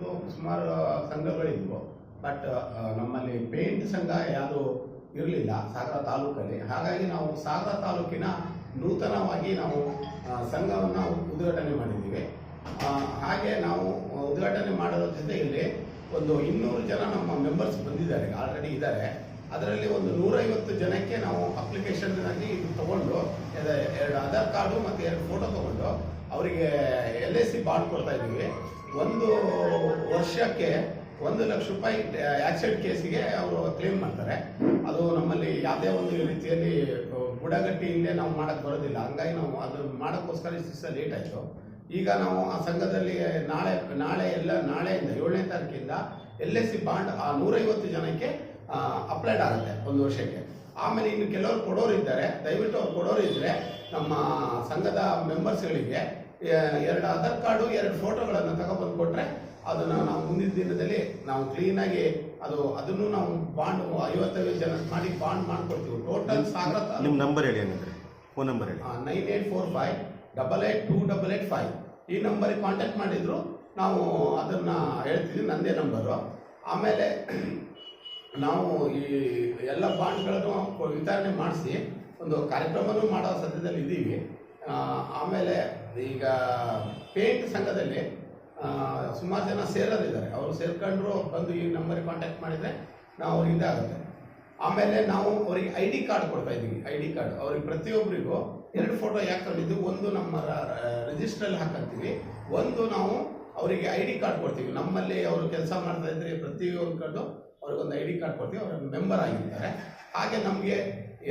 ಥರದ್ದು ಸುಮಾರು ಸಂಘಗಳಿದ್ವು. ಬಟ್ ನಮ್ಮಲ್ಲಿ ಪೇಂಟ್ ಸಂಘ ಯಾವುದು ಇರಲಿಲ್ಲ ಸಾಗರ ತಾಲೂಕಲ್ಲಿ. ಹಾಗಾಗಿ ನಾವು ಸಾಗರ ತಾಲೂಕಿನ ನೂತನವಾಗಿ ನಾವು ಸಂಘವನ್ನು ಉದ್ಘಾಟನೆ ಮಾಡಿದ್ದೀವಿ. ಹಾಗೆ ನಾವು ಉದ್ಘಾಟನೆ ಮಾಡೋದ್ರ ಜೊತೆಯಲ್ಲಿ ಒಂದು 200 ಜನ ನಮ್ಮ ಮೆಂಬರ್ಸ್ ಬಂದಿದ್ದಾರೆ, ಆಲ್ರೆಡಿ ಇದ್ದಾರೆ. ಅದರಲ್ಲಿ ಒಂದು 150 ಜನಕ್ಕೆ ನಾವು ಅಪ್ಲಿಕೇಶನ್ ಆಗಿ ತಗೊಂಡು 2 ಆಧಾರ್ ಕಾರ್ಡು ಮತ್ತು 2 ಫೋಟೋ ತಗೊಂಡು ಅವರಿಗೆ LIC ಬಾಂಡ್ ಕೊಡ್ತಾ ಇದ್ದೀವಿ. 1 ವರ್ಷಕ್ಕೆ 1 ಲಕ್ಷ ರೂಪಾಯಿ ಆಕ್ಸಿಡೆಂಟ್ ಕೇಸಿಗೆ ಅವರು ಕ್ಲೇಮ್ ಮಾಡ್ತಾರೆ. ಅದು ನಮ್ಮಲ್ಲಿ ಯಾವುದೇ ಒಂದು ರೀತಿಯಲ್ಲಿ ಬುಡಗಟ್ಟಿ ಇಲ್ಲೇ ನಾವು ಮಾಡೋಕ್ಕೆ ಬರೋದಿಲ್ಲ. ಹಂಗಾಗಿ ನಾವು ಅದು ಮಾಡೋಕ್ಕೋಸ್ಕರ ಇಷ್ಟು ಲೇಟ್ ಆಯಿತು. ಈಗ ನಾವು ಆ ಸಂಘದಲ್ಲಿ ನಾಳೆಯಿಂದ 7ನೇ ತಾರೀಕಿಂದ LIC ಬಾಂಡ್ ಆ 150 ಜನಕ್ಕೆ ಅಪ್ಲೈಡ್ ಆಗುತ್ತೆ 1 ವರ್ಷಕ್ಕೆ. ಆಮೇಲೆ ಇನ್ನು ಕೆಲವರು ಕೊಡೋರು ಇದ್ದಾರೆ. ದಯವಿಟ್ಟು ಅವ್ರು ಕೊಡೋರು ಇದ್ದರೆ ನಮ್ಮ ಸಂಘದ ಮೆಂಬರ್ಸ್ಗಳಿಗೆ 2 ಆಧಾರ್ ಕಾರ್ಡು 2 ಫೋಟೋಗಳನ್ನು ತಗೊಬಂದು ಕೊಟ್ಟರೆ ಅದನ್ನು ನಾವು ಮುಂದಿನ ದಿನದಲ್ಲಿ ನಾವು ಕ್ಲೀನಾಗಿ ಅದನ್ನು ನಾವು ಬಾಂಡ್ 55 ಜನ ಮಾಡಿ ಬಾಂಡ್ ಮಾಡಿಕೊಡ್ತೀವಿ. ಟೋಟಲ್ ಸಾಗರ. ನಿಮ್ಮ ನಂಬರ್ ಹೇಳಿ, ಏನಂದರೆ ಫೋನ್ ನಂಬರ್ ಹೇಳಿ. 9845882885 ಈ ನಂಬರಿಗೆ ಕಾಂಟ್ಯಾಕ್ಟ್ ಮಾಡಿದ್ರು ನಾವು ಅದನ್ನು ಹೇಳ್ತೀವಿ. ನಂದೇ ನಂಬರು. ಆಮೇಲೆ ನಾವು ಈ ಎಲ್ಲ ಬಾಂಡ್ಗಳನ್ನು ವಿತರಣೆ ಮಾಡಿಸಿ ಒಂದು ಕಾರ್ಯಕ್ರಮನೂ ಮಾಡೋ ಸದ್ಯದಲ್ಲಿ ಇದ್ದೀವಿ. ಆಮೇಲೆ ಈಗ ಪೇಂಟ್ ಸಂಘದಲ್ಲಿ ಸುಮಾರು ಜನ ಸೇರೋದಿದ್ದಾರೆ. ಅವರು ಸೇರ್ಕೊಂಡ್ರು ಬಂದು ಈ ನಂಬರಿಗೆ ಕಾಂಟ್ಯಾಕ್ಟ್ ಮಾಡಿದರೆ ನಾವು ಅವ್ರಿಗೆ ಇದಾಗುತ್ತೆ. ಆಮೇಲೆ ನಾವು ಅವರಿಗೆ ID ಕಾರ್ಡ್ ಕೊಡ್ತಾ ಇದ್ದೀವಿ. ID ಕಾರ್ಡ್ ಅವ್ರಿಗೆ ಪ್ರತಿಯೊಬ್ಬರಿಗೂ 2 ಫೋಟೋ ಯಾಕೆ ತಂದಿದ್ದು, ಒಂದು ನಮ್ಮ ರಿಜಿಸ್ಟ್ರಲ್ಲಿ ಹಾಕಂತೀವಿ, ಒಂದು ನಾವು ಅವರಿಗೆ ID ಕಾರ್ಡ್ ಕೊಡ್ತೀವಿ. ನಮ್ಮಲ್ಲಿ ಅವರು ಕೆಲಸ ಮಾಡ್ತಾ ಇದ್ರೆ ಪ್ರತಿಯೊಂದು ಕಡೆ ಅವ್ರಿಗೊಂದು ID ಕಾರ್ಡ್ ಕೊಡ್ತೀವಿ. ಅವರು ಮೆಂಬರ್ ಆಗಿರ್ತಾರೆ. ಹಾಗೆ ನಮಗೆ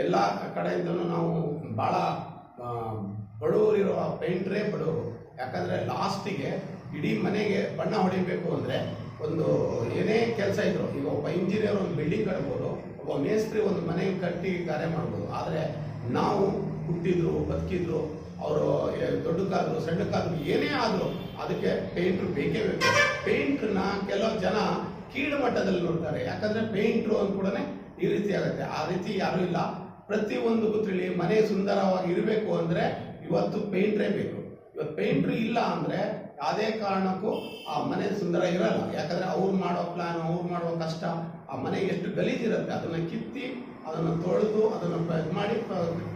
ಎಲ್ಲ ಕಡೆಯಿಂದಲೂ ನಾವು ಭಾಳ ಬಡವರಿರುವ ಪೇಂಟ್ರೇ ಬಡವರು. ಯಾಕಂದರೆ ಲಾಸ್ಟಿಗೆ ಇಡೀ ಮನೆಗೆ ಬಣ್ಣ ಹೊಡಿಬೇಕು ಅಂದರೆ ಒಂದು ಏನೇ ಕೆಲಸ ಇದ್ರು, ಈಗ ಒಬ್ಬ ಇಂಜಿನಿಯರ್ ಒಂದು ಬಿಲ್ಡಿಂಗ್ ಕಟ್ಬೋದು, ಒಬ್ಬ ಮೇಸ್ತ್ರಿ ಒಂದು ಮನೆ ಕಟ್ಟಿ ಕಾರ್ಯ ಮಾಡ್ಬೋದು. ಆದರೆ ನಾವು ಹುಟ್ಟಿದ್ರು ಬದುಕಿದ್ರು, ಅವರು ದೊಡ್ಡಕ್ಕಾದ್ರು ಸಣ್ಣಕ್ಕಾದ್ರು ಏನೇ ಆದರೂ ಅದಕ್ಕೆ ಪೇಂಟ್ರು ಬೇಕೇ ಬೇಕು. ಪೇಂಟ್ರನ್ನ ಕೆಲವು ಜನ ಕೀಳು ಮಟ್ಟದಲ್ಲಿ ನೋಡ್ತಾರೆ. ಯಾಕಂದರೆ ಪೇಂಟ್ರು ಅಂದ ಕೂಡ ಈ ರೀತಿ ಆಗುತ್ತೆ. ಆ ರೀತಿ ಯಾರೂ ಇಲ್ಲ. ಪ್ರತಿಯೊಂದು ತಿಳಿ ಮನೆ ಸುಂದರವಾಗಿ ಇರಬೇಕು ಅಂದರೆ ಇವತ್ತು ಪೇಂಟ್ರೇ ಬೇಕು. ಇವತ್ತು ಪೇಂಟ್ರು ಇಲ್ಲ ಅಂದರೆ ಯಾವುದೇ ಕಾರಣಕ್ಕೂ ಆ ಮನೆ ಸುಂದರ ಇರಲ್ಲ. ಯಾಕಂದರೆ ಅವ್ರು ಮಾಡೋ ಪ್ಲಾನ್, ಅವ್ರು ಮಾಡೋ ಕಷ್ಟ, ಆ ಮನೆ ಎಷ್ಟು ಗಲೀಜಿರುತ್ತೆ ಅದನ್ನು ಕಿತ್ತಿ ಅದನ್ನು ತೊಳೆದು ಅದನ್ನು ಮಾಡಿ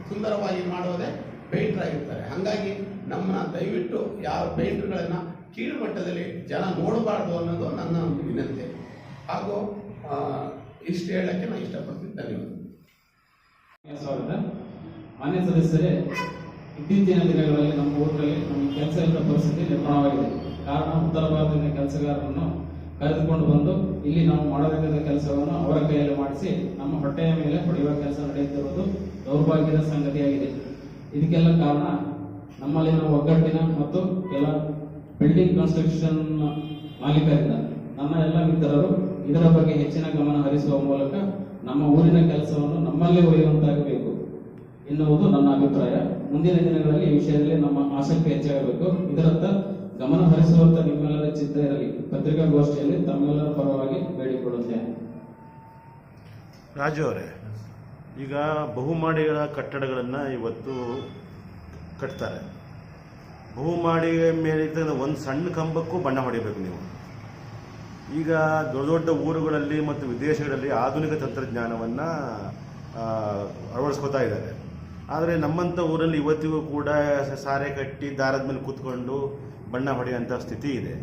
ಸುಂದರವಾಗಿ ಮಾಡೋದೇ ಪೇಂಟ್ರ್ ಆಗಿರ್ತಾರೆ. ಹಾಗಾಗಿ ನಮ್ಮನ್ನ ದಯವಿಟ್ಟು ಯಾವ ಪೇಂಟ್ರುಗಳನ್ನು ಕೀಳು ಮಟ್ಟದಲ್ಲಿ ಜನ ನೋಡಬಾರ್ದು ಅನ್ನೋದು ನನ್ನ ಒಂದು ವಿನಂತಿ. ಹಾಗೂ ಇಷ್ಟು ಹೇಳಕ್ಕೆ ನಾನು ಇಷ್ಟಪಡ್ತೀನಿ. ಧನ್ಯವಾದ. ಸ್ವಾಗತ. ಮಾನ್ಯ ಸದಸ್ಯರೇ, ಇತ್ತೀಚಿನ ದಿನಗಳಲ್ಲಿ ನಮ್ಮ ಊರಲ್ಲಿ ನಮಗೆ ಕೆಲಸ ಇಲ್ಲದ ಪರಿಸ್ಥಿತಿ ನಿರ್ಮಾಣವಾಗಿದೆ. ಕಾರಣ ಉತ್ತರ ಭಾರತದ ಕೆಲಸಗಾರರನ್ನು ಕರೆದುಕೊಂಡು ಬಂದು ಇಲ್ಲಿ ನಾವು ಮಾಡಬೇಕಾದ ಕೆಲಸವನ್ನು ಅವರ ಕೈಯಲ್ಲಿ ಮಾಡಿಸಿ ನಮ್ಮ ಹೊಟ್ಟೆಯ ಮೇಲೆ ಹೊಡೆಯುವ ಕೆಲಸ ನಡೆಯುತ್ತಿರುವುದು ದೌರ್ಭಾಗ್ಯದ ಸಂಗತಿಯಾಗಿದೆ. ಇದಕ್ಕೆಲ್ಲ ಕಾರಣ ನಮ್ಮಲ್ಲಿನ ಒಗ್ಗಟ್ಟಿನ ಮತ್ತು ಕೆಲ ಬಿಲ್ಡಿಂಗ್ ಕನ್ಸ್ಟ್ರಕ್ಷನ್ ಮಾಲೀಕರಿಂದ ನನ್ನ ಎಲ್ಲ ಮಿತ್ರರು ಇದರ ಬಗ್ಗೆ ಹೆಚ್ಚಿನ ಗಮನ ಹರಿಸುವ ಮೂಲಕ ನಮ್ಮ ಊರಿನ ಕೆಲಸವನ್ನು ನಮ್ಮಲ್ಲೇ ಒಯ್ಯುವಂತಾಗಬೇಕು ಎನ್ನುವುದು ನನ್ನ ಅಭಿಪ್ರಾಯ. ಮುಂದಿನ ದಿನಗಳಲ್ಲಿ ಈ ವಿಷಯದಲ್ಲಿ ನಮ್ಮ ಆಸಕ್ತಿ ಹೆಚ್ಚಾಗಬೇಕು. ಇದರತ್ತ ಗಮನ ಹರಿಸುವಂತ ನಿಮ್ಮೆಲ್ಲರ ಚಿತ್ತ ಇರಲಿ. ಪತ್ರಿಕಾಗೋಷ್ಠಿಯಲ್ಲಿ ತಮ್ಮೆಲ್ಲರ ಪರವಾಗಿ ಬೇಡಿಕೊಳ್ಳುತ್ತೇನೆ. ರಾಜು ಅವರೇ, ಈಗ ಬಹುಮಹಡಿಗಳ ಕಟ್ಟಡಗಳನ್ನು ಇವತ್ತು ಕಟ್ತಾರೆ. ಬಹುಮಹಡಿ ಮೇಲೆ ಒಂದು ಸಣ್ಣ ಕಂಬಕ್ಕೂ ಬಣ್ಣ ಹೊಡಿಬೇಕು ನೀವು. ಈಗ ದೊಡ್ಡ ದೊಡ್ಡ ಊರುಗಳಲ್ಲಿ ಮತ್ತು ವಿದೇಶಗಳಲ್ಲಿ ಆಧುನಿಕ ತಂತ್ರಜ್ಞಾನವನ್ನು ಅಳವಡಿಸ್ಕೋತಾ ಇದ್ದಾರೆ. ಆದರೆ ನಮ್ಮಂಥ ಊರಲ್ಲಿ ಇವತ್ತಿಗೂ ಕೂಡ ಸಾರೆ ಕಟ್ಟಿ ದಾರದ ಮೇಲೆ ಕೂತ್ಕೊಂಡು ಬಣ್ಣ ಹೊಡೆಯುವಂಥ ಸ್ಥಿತಿ ಇದೆ.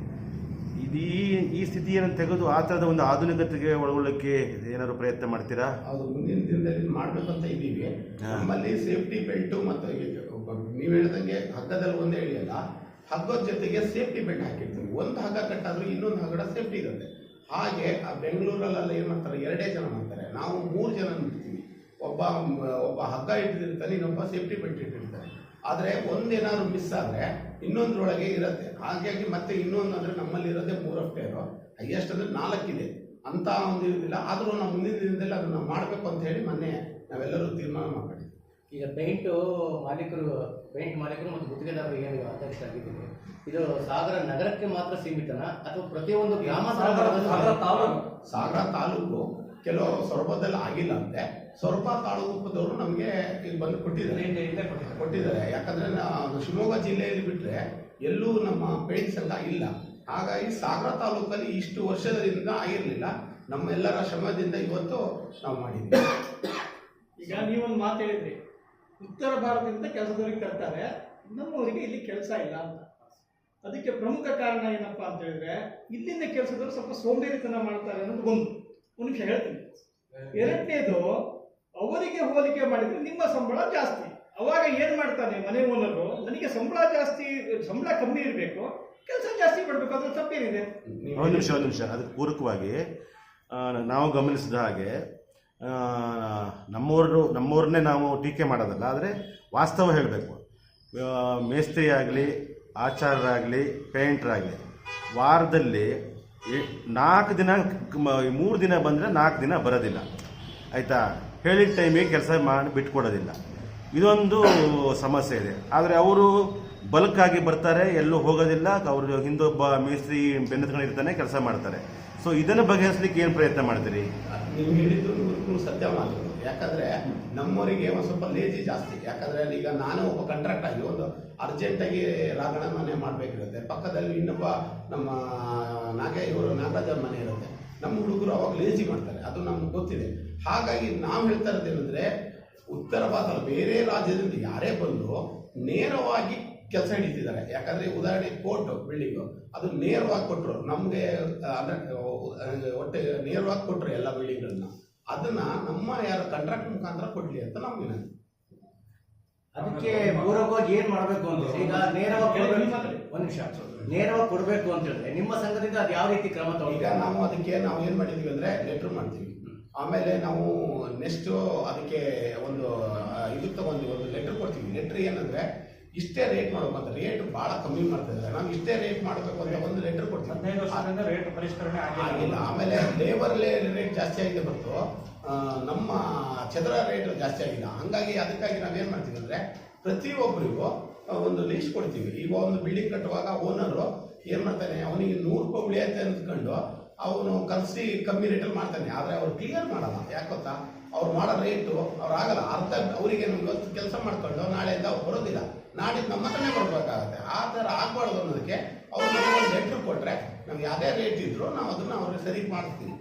ಈ ಸ್ಥಿತಿಯನ್ನು ತೆಗೆದು ಆ ಥರದ ಒಂದು ಆಧುನಿಕತೆಗೆ ಒಳಗೊಳ್ಳಕ್ಕೆ ಏನಾದ್ರು ಪ್ರಯತ್ನ ಮಾಡ್ತೀರಾ? ಅದು ಮುಂದಿನ ದಿನದಲ್ಲಿ ಮಾಡಬೇಕಂತ ಇದ್ದೀವಿ. ನಮ್ಮಲ್ಲಿ ಸೇಫ್ಟಿ ಬೆಲ್ಟು ಮತ್ತು ನೀವು ಹೇಳಿದಂಗೆ ಹಗ್ಗದಲ್ಲಿ ಒಂದೇ ಹೇಳಿಯಲ್ಲ, ಹಗ್ಗದ ಜೊತೆಗೆ ಸೇಫ್ಟಿ ಬೆಲ್ಟ್ ಹಾಕಿರ್ತೀವಿ. ಒಂದು ಹಗ್ಗ ಕಟ್ಟಾದ್ರೂ ಇನ್ನೊಂದು ಹಗ್ಗದ ಸೇಫ್ಟಿ ಇರುತ್ತೆ. ಹಾಗೆ ಆ ಬೆಂಗಳೂರಲ್ಲೆಲ್ಲ ಏನು ಮಾಡ್ತಾರೆ, 2 ಜನ ಮಾಡ್ತಾರೆ. ನಾವು 3 ಜನ ಇರ್ತೀವಿ. ಒಬ್ಬ ಹಗ್ಗ ಇಟ್ಟಿರ್ತಾನೆ, ಇನ್ನೊಬ್ಬ ಸೇಫ್ಟಿ ಬೆಲ್ಟ್ ಇಟ್ಟಿರ್ತಾರೆ. ಆದರೆ ಒಂದೇನಾದ್ರು ಮಿಸ್ ಆದರೆ ಇನ್ನೊಂದರೊಳಗೆ ಇರುತ್ತೆ. ಹಾಗಾಗಿ ಮತ್ತೆ ಇನ್ನೊಂದು ಅಂದರೆ ನಮ್ಮಲ್ಲಿ ಇರೋದೇ 3 ಅಫ್ಟೇರು, ಹೈಯೆಸ್ಟ್ ಅಂದರೆ 4 ಇದೆ. ಅಂತ ಒಂದು ಇರೋದಿಲ್ಲ. ಆದರೂ ನಾವು ಮುಂದಿನ ದಿನದಲ್ಲಿ ಅದನ್ನು ಮಾಡಬೇಕು ಅಂತ ಹೇಳಿ ಮೊನ್ನೆ ನಾವೆಲ್ಲರೂ ತೀರ್ಮಾನ ಮಾಡಿದ್ವಿ. ಈಗ ಪೇಂಟ್ ಮಾಲೀಕರು ಮತ್ತು ಗುತ್ತಿಗೆದಾರರಿಗೆ ಏನು ಅಧ್ಯಕ್ಷರಾಗಿದ್ದೀವಿ, ಇದು ಸಾಗರ ನಗರಕ್ಕೆ ಮಾತ್ರ ಸೀಮಿತನಾ ಅಥವಾ ಪ್ರತಿಯೊಂದು ಗ್ರಾಮ? ಸಾಗರ ತಾಲೂಕು ಕೆಲವು ಸೊರಬದಲ್ಲಿ ಆಗಿಲ್ಲ ಅಂತೆ. ಸೊರಬ ತಾಲೂಕದವರು ನಮಗೆ ಇಲ್ಲಿ ಬಂದು ಕೊಟ್ಟಿದ್ದಾರೆ. ಯಾಕಂದರೆ ಶಿವಮೊಗ್ಗ ಜಿಲ್ಲೆಯಲ್ಲಿ ಬಿಟ್ಟರೆ ಎಲ್ಲೂ ನಮ್ಮ ಪೇಂಟ್ ಸಂಘ ಇಲ್ಲ. ಹಾಗಾಗಿ ಸಾಗರ ತಾಲೂಕಲ್ಲಿ ಇಷ್ಟು ವರ್ಷದಿಂದ ಆಗಿರಲಿಲ್ಲ. ನಮ್ಮೆಲ್ಲರ ಶ್ರಮದಿಂದ ಇವತ್ತು ನಾವು ಮಾಡಿದ್ವಿ. ಈಗ ನೀವೊಂದು ಮಾತು ಹೇಳಿದ್ರಿ, ಉತ್ತರ ಭಾರತದಿಂದ ಕೆಲಸದವರಿಗೆ ತರ್ತಾರೆ, ನಮ್ಮವರಿಗೆ ಇಲ್ಲಿ ಕೆಲಸ ಇಲ್ಲ ಅಂತ. ಅದಕ್ಕೆ ಪ್ರಮುಖ ಕಾರಣ ಏನಪ್ಪಾ ಅಂತ ಹೇಳಿದ್ರೆ, ಇಲ್ಲಿಂದ ಕೆಲಸದವರು ಸ್ವಲ್ಪ ಸೋಂಬೇರಿತನ ಮಾಡ್ತಾರೆ ಅನ್ನೋದು ಒಂದು ನಿಮಿಷ ಹೇಳ್ತೀನಿ. ಎರಡನೇದು, ಅವರಿಗೆ ಹೋಲಿಕೆ ಮಾಡಿದ್ರೆ ನಿಮ್ಮ ಸಂಬಳ ಜಾಸ್ತಿ. ಅವಾಗ ಏನ್ ಮಾಡ್ತಾನೆ ಮನೆ ಓನರು, ನನಗೆ ಸಂಬಳ ಜಾಸ್ತಿ, ಸಂಬಳ ಕಮ್ಮಿ ಇರಬೇಕು, ಕೆಲಸ ಜಾಸ್ತಿ ಮಾಡಬೇಕು, ಅದ್ರ ತಪ್ಪೇನಿದೆ? ಒಂದು ನಿಮಿಷ ಅದಕ್ಕೆ ಪೂರಕವಾಗಿ ನಾವು ಗಮನಿಸಿದ ಹಾಗೆ ನಮ್ಮವ್ರನ್ನೇ ನಾವು ಟೀಕೆ ಮಾಡೋದಲ್ಲ, ಆದರೆ ವಾಸ್ತವ ಹೇಳಬೇಕು. ಮೇಸ್ತ್ರಿ ಆಗಲಿ, ಆಚಾರ್ಯರಾಗಲಿ, ಪೇಂಟ್ರಾಗಲಿ ವಾರದಲ್ಲಿ 4 ದಿನ 3 ದಿನ ಬಂದರೆ 4 ದಿನ ಬರೋದಿಲ್ಲ, ಆಯಿತಾ? ಹೇಳಿದ ಟೈಮಿಗೆ ಕೆಲಸ ಮಾಡಿ ಬಿಟ್ಕೊಡೋದಿಲ್ಲ. ಇದೊಂದು ಸಮಸ್ಯೆ ಇದೆ. ಆದರೆ ಅವರು ಬಲ್ಕಾಗಿ ಬರ್ತಾರೆ, ಎಲ್ಲೂ ಹೋಗೋದಿಲ್ಲ, ಅವರು ಹಿಂದೊಬ್ಬ ಮೇಸ್ತ್ರಿ ಬೆನ್ನತ್ಕೊಂಡಿರ್ತಾನೆ, ಕೆಲಸ ಮಾಡ್ತಾರೆ. ಸೊ ಇದನ್ನು ಬಗೆಹರಿಸಲಿಕ್ಕೆ ಏನು ಪ್ರಯತ್ನ ಮಾಡ್ತೀರಿ? ನೀವು ಹೇಳಿದ್ದು 100% ಸತ್ಯ ಮಾತು. ಯಾಕಂದ್ರೆ ನಮ್ಮವರಿಗೆ ಒಂದು ಸ್ವಲ್ಪ ಲೇಜಿ ಜಾಸ್ತಿ. ಯಾಕಂದ್ರೆ ಈಗ ನಾನು ಒಬ್ಬ ಕಾಂಟ್ರಾಕ್ಟ್ ಆಗಿ ಒಂದು ಅರ್ಜೆಂಟಾಗಿ ರಾಗಣ ಮನೆ ಮಾಡಬೇಕಿರುತ್ತೆ, ಪಕ್ಕದಲ್ಲಿ ಇನ್ನೊಬ್ಬ ನಮ್ಮ ನಾಗರಾಜ ಮನೆ ಇರುತ್ತೆ. ನಮ್ಮ ಹುಡುಗರು ಅವಾಗ ಲೇಜಿ ಮಾಡ್ತಾರೆ, ಅದು ನಮ್ಗೆ ಗೊತ್ತಿದೆ. ಹಾಗಾಗಿ ನಾವು ಹೇಳ್ತಾ ಇರೋದೇನೆಂದ್ರೆ, ಉತ್ತರ ಭಾರತ ಬೇರೆ ರಾಜ್ಯದಿಂದ ಯಾರೇ ಬಂದು ನೇರವಾಗಿ ಕೆಲಸ ಹಿಡಿತಿದ್ದಾರೆ. ಯಾಕಂದ್ರೆ ಉದಾಹರಣೆ ಕೋರ್ಟ್ ಬಿಲ್ಡಿಂಗು ಅದು ನೇರವಾಗಿ ಕೊಟ್ಟರು ನಮಗೆ, ಅಂದ್ರೆ ಒಟ್ಟೆ ನೇರವಾಗಿ ಕೊಟ್ಟರು ಎಲ್ಲ ಬಿಲ್ಡಿಂಗ್ಗಳನ್ನ. ಅದನ್ನ ನಮ್ಮ ಯಾರು ಕಾಂಟ್ರಾಕ್ಟ್ ಮುಖಾಂತರ ಕೊಡ್ಲಿ ಅಂತ ನಮ್ಗೆ ವಿನಂತಿ. ಅದಕ್ಕೆ ಪೂರಕವಾಗಿ ಏನ್ ಮಾಡ್ಬೇಕು ಅಂತ ಈಗ ನೇರವಾಗಿ ಒಂದ್ ನಿಮಿಷ ನೇರವಾಗಿ ಕೊಡ್ಬೇಕು ಅಂತ ಹೇಳಿದ್ರೆ ನಿಮ್ಮ ಸಂಘದಿಂದ ಅದು ಯಾವ ರೀತಿ ಕ್ರಮ ತಗೊಂಡು? ಈಗ ನಾವು ಏನ್ ಮಾಡಿದೀವಿ ಅಂದ್ರೆ ಲೆಟರ್ ಮಾಡ್ತೀವಿ. ಆಮೇಲೆ ನಾವು ನೆಕ್ಸ್ಟ್ ಅದಕ್ಕೆ ಒಂದು ಇದು ತಗೊಂಡಿವಿ, ಒಂದು ಲೆಟರ್ ಕೊಡ್ತೀವಿ. ಲೆಟರ್ ಏನಂದ್ರೆ ಇಷ್ಟೇ ರೇಟ್ ಮಾಡಬೇಕು ಅಂತ. ರೇಟ್ ಬಹಳ ಕಮ್ಮಿ ಮಾಡ್ತಾ ಇದ್ದಾರೆ. ನಾವು ಇಷ್ಟೇ ರೇಟ್ ಮಾಡಬೇಕು ಅಂತ ಒಂದು ಲೆಟರ್ ಕೊಡ್ತೀವಿ. 15 ವರ್ಷದಿಂದ ರೇಟ್ ಪರಿಷ್ಕರಣೆ ಆಗಿಲ್ಲ. ಆಮೇಲೆ ಲೇಬರ್ ರೇಟ್ ಜಾಸ್ತಿ ಆಗಿದೆ ಹೊರತು ನಮ್ಮ ಚದರ ರೇಟ್ ಜಾಸ್ತಿ ಆಗಿಲ್ಲ. ಹಂಗಾಗಿ ಅದಕ್ಕಾಗಿ ನಾವೇನ್ ಮಾಡ್ತೀವಿ ಅಂದ್ರೆ, ಪ್ರತಿಯೊಬ್ಬರಿಗೂ ಒಂದು ಲೀಸ್ಟ್ ಕೊಡ್ತೀವಿ. ಈಗ ಒಂದು ಬಿಲ್ಡಿಂಗ್ ಕಟ್ಟುವಾಗ ಓನರು ಏನ್ ಮಾಡ್ತಾನೆ, ಅವನಿಗೆ 100 ರೂಪಾಯಿ ಉಳಿಯುತ್ತೆ ಅಂದ್ಕೊಂಡು ಅವನು ಕಲಿಸಿ ಕಮ್ಮಿ ರೇಟಲ್ಲಿ ಮಾಡ್ತಾನೆ. ಆದರೆ ಅವ್ರು ಕ್ಲಿಯರ್ ಮಾಡಲ್ಲ. ಯಾಕೊತ್ತಾ, ಅವ್ರು ಮಾಡೋ ರೇಟು ಅವ್ರು ಆಗಲ್ಲ. ಅರ್ಧ ಅವರಿಗೆ ಇವತ್ತು ಕೆಲಸ ಮಾಡ್ಕೊಂಡು ನಾಳೆಯಿಂದ ಅವ್ರು ಬರೋದಿಲ್ಲ, ನಾಡಿದ್ದು ನಮ್ಮ ಹತ್ರನೇ ಬರ್ಬೇಕಾಗತ್ತೆ. ಆ ಥರ ಆಗಬಾರ್ದು ಅನ್ನೋದಕ್ಕೆ ಅವ್ರು ನಮಗೆ ಒಂದು ಲೆಟ್ರ್ ಕೊಟ್ಟರೆ, ನಮ್ಗೆ ಯಾವುದೇ ರೇಟ್ ಇದ್ರು ನಾವು ಅದನ್ನು ಅವ್ರಿಗೆ ಸರಿ ಮಾಡ್ತೀವಿ.